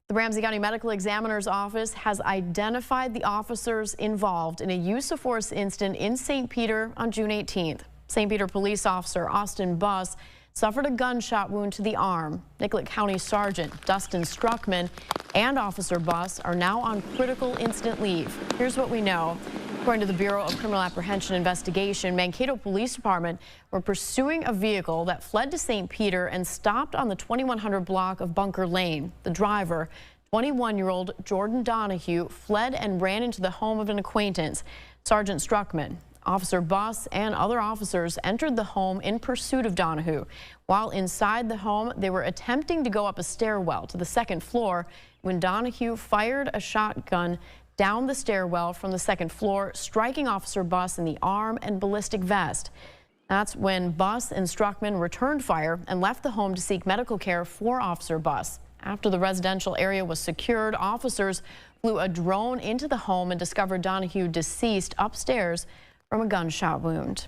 The Ramsey County Medical Examiner's Office has identified the officers involved in a use of force incident in St. Peter on June 18th. St. Peter police officer Austin Buss suffered a gunshot wound to the arm. Nicollet County Sergeant Dustin Struckman and Officer Buss are now on critical incident leave. Here's what we know. According to the Bureau of Criminal Apprehension Investigation, Mankato Police Department were pursuing a vehicle that fled to St. Peter and stopped on the 2100 block of Bunker Lane. The driver, 21-year-old Jordan Donahue, fled and ran into the home of an acquaintance. Sergeant Struckman, Officer Buss, and other officers entered the home in pursuit of Donahue. While inside the home, they were attempting to go up a stairwell to the second floor when Donahue fired a shotgun down the stairwell from the second floor, striking Officer Buss in the arm and ballistic vest. That's when Buss and Struckman returned fire and left the home to seek medical care for Officer Buss. After the residential area was secured, officers flew a drone into the home and discovered Donahue deceased upstairs from a gunshot wound.